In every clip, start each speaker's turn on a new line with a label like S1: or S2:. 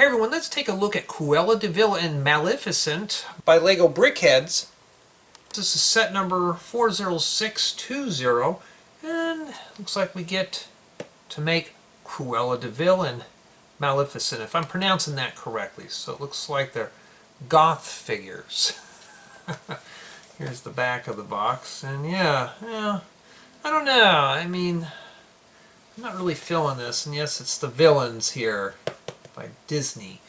S1: Hey everyone, let's take a look at Cruella De Vil and Maleficent by LEGO BrickHeadz. This is set number 40620, and looks like we get to make Cruella De Vil and Maleficent, if I'm pronouncing that correctly. So it looks like they're goth figures. Here's the back of the box, and yeah, I don't know. I mean, I'm not really feeling this, and yes, it's the villains here by Disney.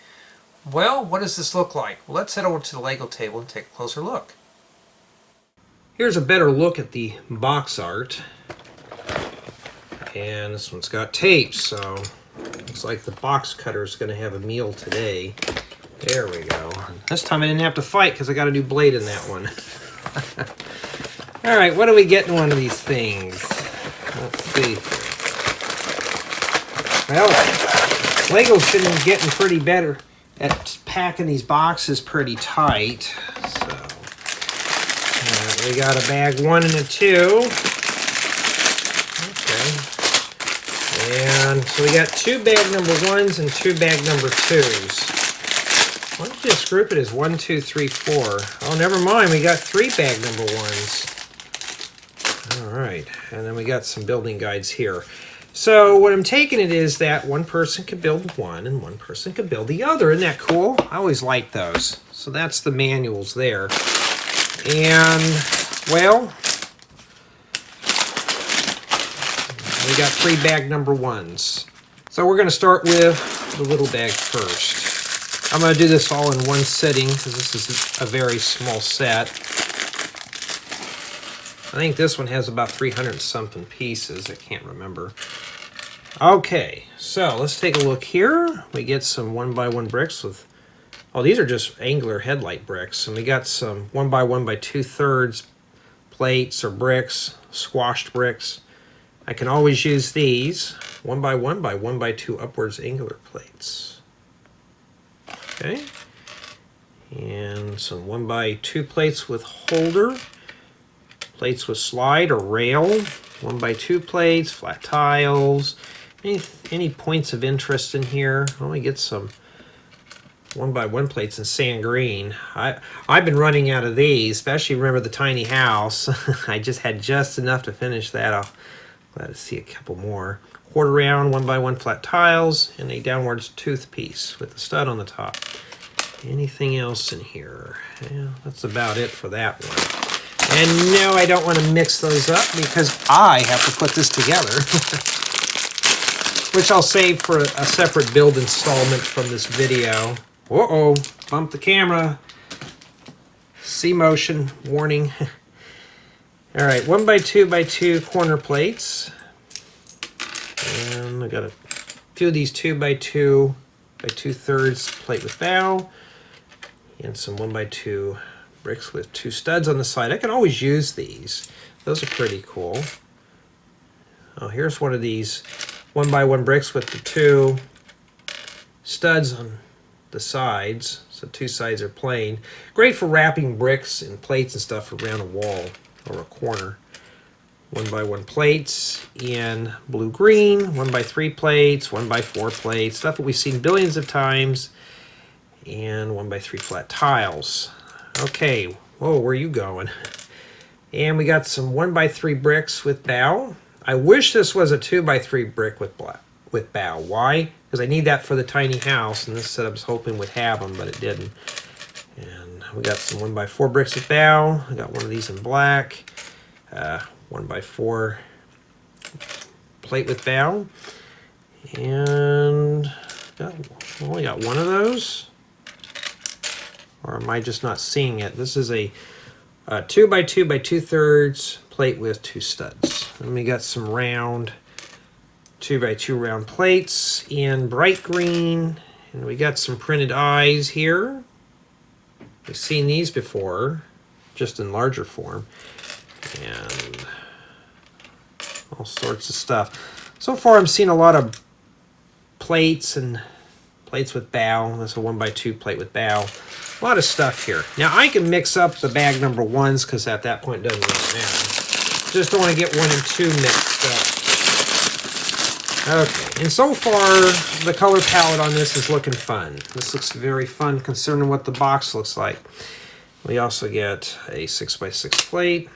S1: Well, what does this look like? Well, let's head over to the Lego table and take a closer look. Here's a better look at the box art. And this one's got tape, so looks like the box cutter is going to have a meal today. There we go. This time I didn't have to fight because I got a new blade in that one. Alright, what do we get in one of these things? Let's see. Well, Lego's been getting pretty better at packing these boxes pretty tight. So, we got a bag 1 and a 2. Okay. And so we got 2 bag number 1s and 2 bag number 2s. Why don't you just group it as 1, 2, 3, 4? Oh, never mind. We got 3 bag number 1s. All right. And then we got some building guides here. So what I'm taking it is that one person could build one and one person could build the other. Isn't that cool? I always like those. So that's the manuals there. And, well, we got 3 bag number 1s. So we're going to start with the little bag first. I'm going to do this all in one sitting because this is a very small set. I think this one has about 300 something pieces. I can't remember. Okay, so let's take a look here. We get some 1x1 bricks with, oh, these are just angular headlight bricks. And we got some 1x1 by 2/3 plates or bricks, squashed bricks. I can always use these 1x1 by 1x2 upwards angular plates. Okay, and some 1x2 plates with holder. Plates with slide or rail, 1x2 plates, flat tiles, any points of interest in here. Well, we get some 1x1 plates in sand green. I've been running out of these, especially remember the tiny house. I just had just enough to finish that. I'm glad to see a couple more. Quarter round 1x1 flat tiles and a downwards tooth piece with a stud on the top. Anything else in here? Yeah, that's about it for that one. And no, I don't want to mix those up because I have to put this together. Which I'll save for a separate build installment from this video. Uh-oh, bumped the camera. C motion, warning. All right, 1x2x2 corner plates. And I got a few of these 2x2 by 2/3 plate with bow. And some 1x2 bricks with 2 studs on the side. I can always use these. Those are pretty cool. Oh, here's one of these 1x1 bricks with the 2 studs on the sides. So 2 sides are plain. Great for wrapping bricks and plates and stuff around a wall or a corner. 1x1 plates in blue-green, 1x3 plates, 1x4 plates, stuff that we've seen billions of times, and 1x3 flat tiles. Okay, whoa, where are you going? And we got some 1x3 bricks with bow. I wish this was a 2x3 brick with bow. Why? Because I need that for the tiny house, and this set I was hoping would have them, but it didn't. And we got some 1x4 bricks with bow. I got one of these in black. 1x4 plate with bow. And only got one of those. Or am I just not seeing it? This is a 2x2 by 2/3 plate with 2 studs. And we got some round 2x2 round plates in bright green. And we got some printed eyes here. We've seen these before, just in larger form. And all sorts of stuff. So far I'm seeing a lot of plates and plates with bow. That's a 1x2 plate with bow. A lot of stuff here. Now I can mix up the bag number 1s because at that point it doesn't really matter. Just don't want to get 1 and 2 mixed up. Okay, and so far the color palette on this is looking fun. This looks very fun concerning what the box looks like. We also get a 6x6 plate.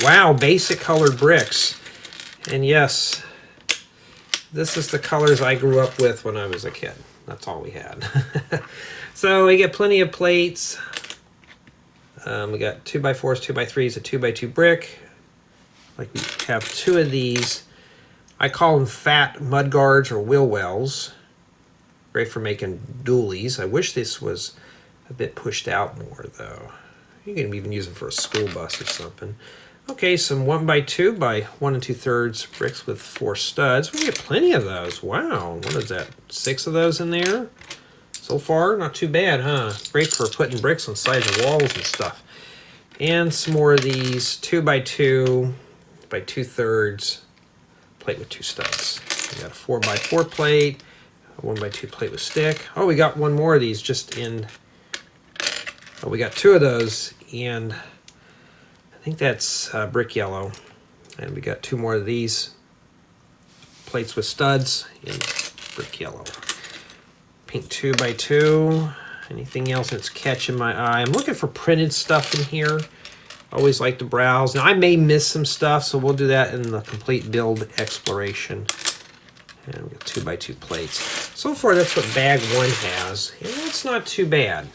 S1: Wow, basic colored bricks. And yes, this is the colors I grew up with when I was a kid. That's all we had. So we get plenty of plates. We got 2x4s, 2x3s, a 2x2 brick. Like we have two of these. I call them fat mud guards or wheel wells. Great for making dualies. I wish this was a bit pushed out more though. You can even use them for a school bus or something. Okay, some 1x2 by 1 2/3 bricks with 4 studs. We get plenty of those. Wow, what is that? 6 of those in there? So far, not too bad, huh? Great for putting bricks on sides of walls and stuff. And some more of these 2x2 by 2/3 plate with 2 studs. We got a 4x4 plate, a 1x2 plate with stick. Oh, we got one more of these just in. Oh, we got 2 of those, and I think that's brick yellow. And we got 2 more of these plates with studs in brick yellow. Pink 2x2. Anything else that's catching my eye? I'm looking for printed stuff in here. Always like to browse. Now I may miss some stuff, so we'll do that in the complete build exploration. And we got 2x2 plates. So far, that's what bag 1 has. And that's not too bad.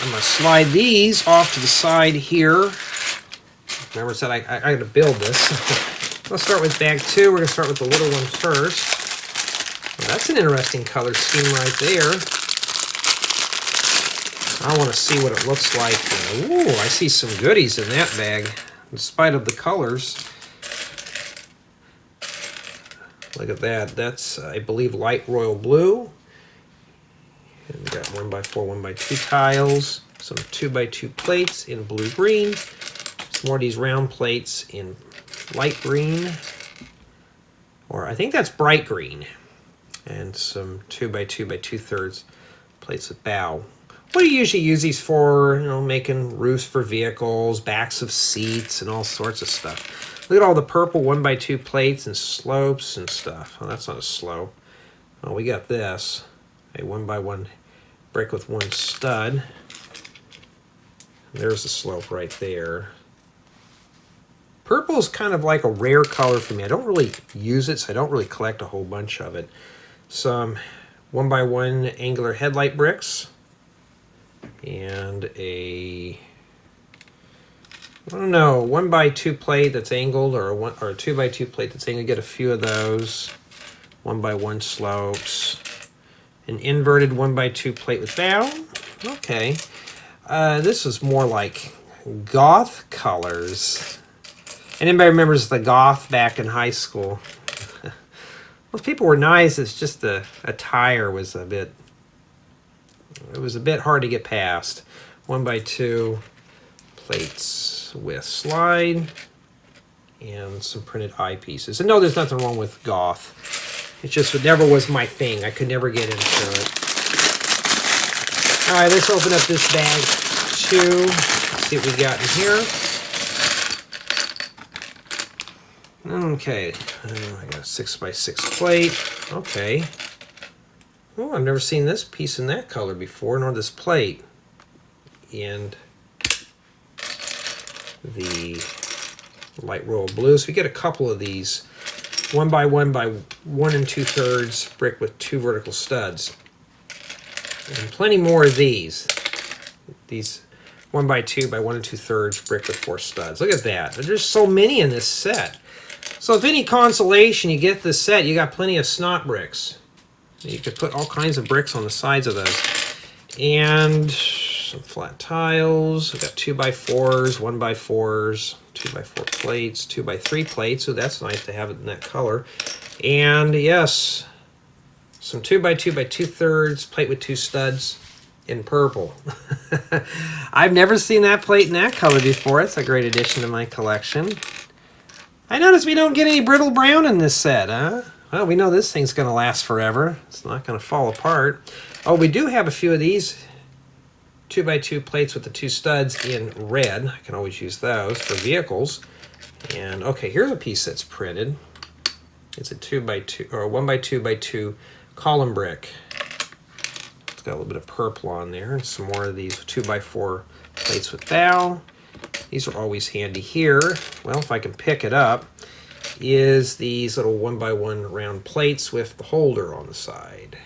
S1: I'm gonna slide these off to the side here. Remember I said I got to build this. Let's start with bag 2. We're gonna start with the little one first. Well, that's an interesting color scheme right there. I want to see what it looks like. Ooh, I see some goodies in that bag, in spite of the colors. Look at that. That's, I believe, light royal blue. And we got 1x4, 1x2 tiles. Some 2x2 plates in blue-green. Some more of these round plates in light green. Or I think that's bright green. And some 2x2 by 2/3 plates with bow. What do you usually use these for? You know, making roofs for vehicles, backs of seats, and all sorts of stuff. Look at all the purple 1x2 plates and slopes and stuff. Oh, that's not a slope. Oh, we got this. A 1x1 brick with 1 stud. There's the slope right there. Purple is kind of like a rare color for me. I don't really use it, so I don't really collect a whole bunch of it. Some 1x1 angular headlight bricks. And a, I don't know, 1x2 plate that's angled, or a 2x2 plate that's angled. Get a few of those. 1x1 slopes. An inverted 1x2 plate with bow. Okay. This is more like goth colors. And anybody remembers the goth back in high school? Those people were nice. It's just the attire was a bit. It was a bit hard to get past. 1x2 plates with slide and some printed eyepieces. And no, there's nothing wrong with goth. It just never was my thing. I could never get into it. All right, let's open up this bag 2. See what we got in here. Okay, I got a 6x6 plate. Okay. Oh, I've never seen this piece in that color before, nor this plate. And the light royal blue. So we get a couple of these 1x1 by 1 2/3 brick with 2 vertical studs. And plenty more of these. These 1x2 by 1 2/3 brick with 4 studs. Look at that. There's so many in this set. So if any consolation, you get this set, you got plenty of snot bricks. You could put all kinds of bricks on the sides of those. And some flat tiles. We've got 2x4s, 1x4s, 2x4 plates, 2x3 plates. So that's nice to have it in that color. And yes, some 2x2 by 2/3 plate with 2 studs in purple. I've never seen that plate in that color before. It's a great addition to my collection. I notice we don't get any brittle brown in this set, huh? Well, we know this thing's going to last forever. It's not going to fall apart. Oh, we do have a few of these 2x2 plates with the 2 studs in red. I can always use those for vehicles. And okay, here's a piece that's printed. It's a 2x2 or a 1x2x2 column brick. It's got a little bit of purple on there, and some more of these 2x4 plates with dowel. These are always handy here. Well, if I can pick it up, is these little 1x1 round plates with the holder on the side.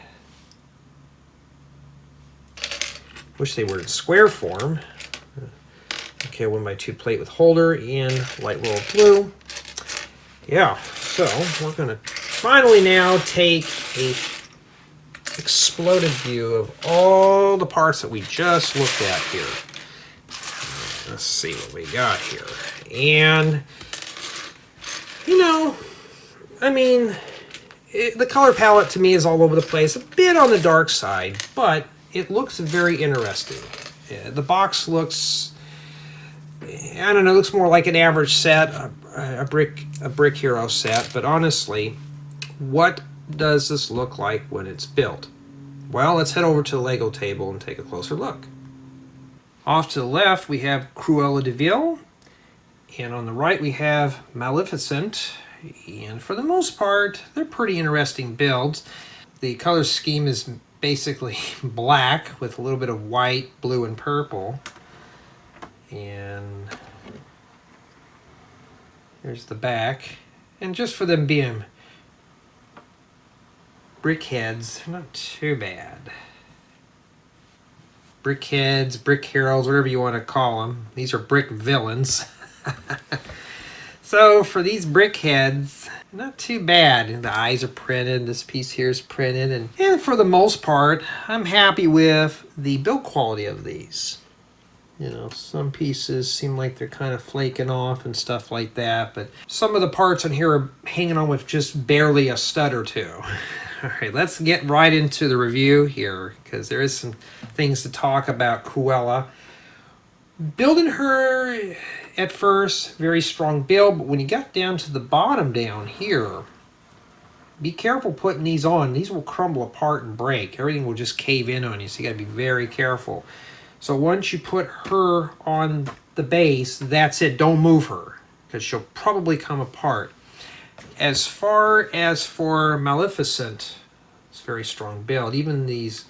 S1: Wish they were in square form. Okay, 1x2 plate with holder in light royal blue. Yeah, so we're going to finally now take a exploded view of all the parts that we just looked at here. Let's see what we got here. And, you know, I mean, the color palette to me is all over the place, a bit on the dark side, but it looks very interesting. The box looks, I don't know, looks more like an average set, a brick hero set, but honestly, what does this look like when it's built? Well, let's head over to the Lego table and take a closer look. Off to the left, we have Cruella De Vil, and on the right, we have Maleficent, and for the most part, they're pretty interesting builds. The color scheme is basically black with a little bit of white, blue, and purple. And there's the back. And just for them being BrickHeadz, not too bad. BrickHeadz, brick heroes, whatever you want to call them. These are brick villains. So for these BrickHeadz, not too bad. The eyes are printed, this piece here is printed, and for the most part, I'm happy with the build quality of these. You know, some pieces seem like they're kind of flaking off and stuff like that, but some of the parts on here are hanging on with just barely a stud or two. All right, let's get right into the review here, because there is some things to talk about Cruella. Building her at first, very strong build, but when you got down to the bottom down here, be careful putting these on. These will crumble apart and break. Everything will just cave in on you, so you got to be very careful. So once you put her on the base, that's it. Don't move her, because she'll probably come apart. As far as for Maleficent, it's a very strong build. Even these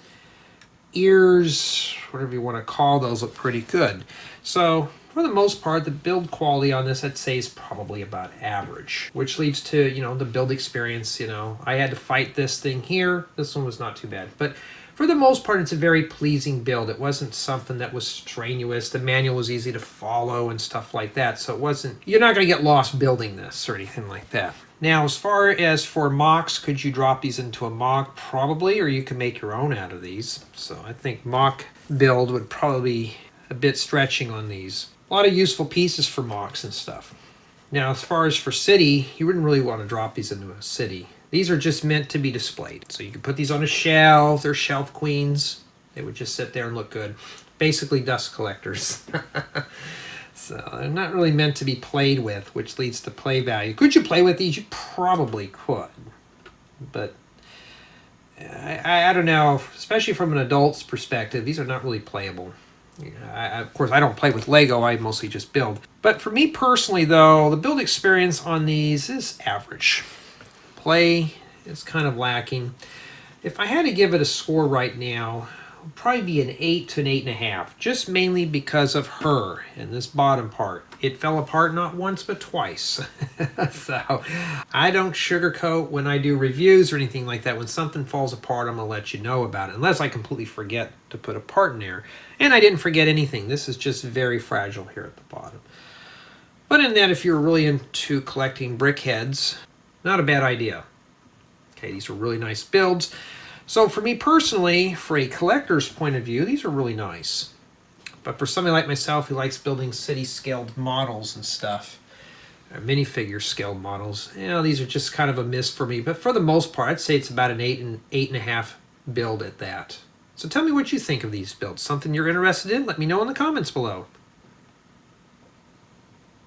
S1: ears, whatever you want to call those, look pretty good. So for the most part, the build quality on this, I'd say, is probably about average, which leads to, you know, the build experience. You know, I had to fight this thing here. This one was not too bad, but for the most part, it's a very pleasing build. It wasn't something that was strenuous. The manual was easy to follow and stuff like that. So it wasn't, you're not going to get lost building this or anything like that. Now, as far as for mocks, could you drop these into a mock? Probably, or you can make your own out of these. So I think mock build would probably be a bit stretching on these. A lot of useful pieces for mocks and stuff. Now, as far as for city, you wouldn't really want to drop these into a city. These are just meant to be displayed. So you can put these on a shelf. They're shelf queens. They would just sit there and look good. Basically dust collectors. So they're not really meant to be played with, which leads to play value. Could you play with these? You probably could. But I don't know, especially from an adult's perspective, these are not really playable. Of course, I don't play with Lego. I mostly just build. But for me personally, though, the build experience on these is average. Play is kind of lacking. If I had to give it a score right now, it would probably be an 8 to an 8.5, just mainly because of her and this bottom part. It fell apart not once but twice. So I don't sugarcoat when I do reviews or anything like that. When something falls apart, I'm going to let you know about it, unless I completely forget to put a part in there. And I didn't forget anything. This is just very fragile here at the bottom. But in that, if you're really into collecting BrickHeadz, not a bad idea. Okay, these are really nice builds. So for me personally, for a collector's point of view, these are really nice. But for somebody like myself who likes building city-scaled models and stuff, or minifigure scaled models, you know, these are just kind of a miss for me. But for the most part, I'd say it's about an 8 and 8.5 build at that. So tell me what you think of these builds. Something you're interested in? Let me know in the comments below.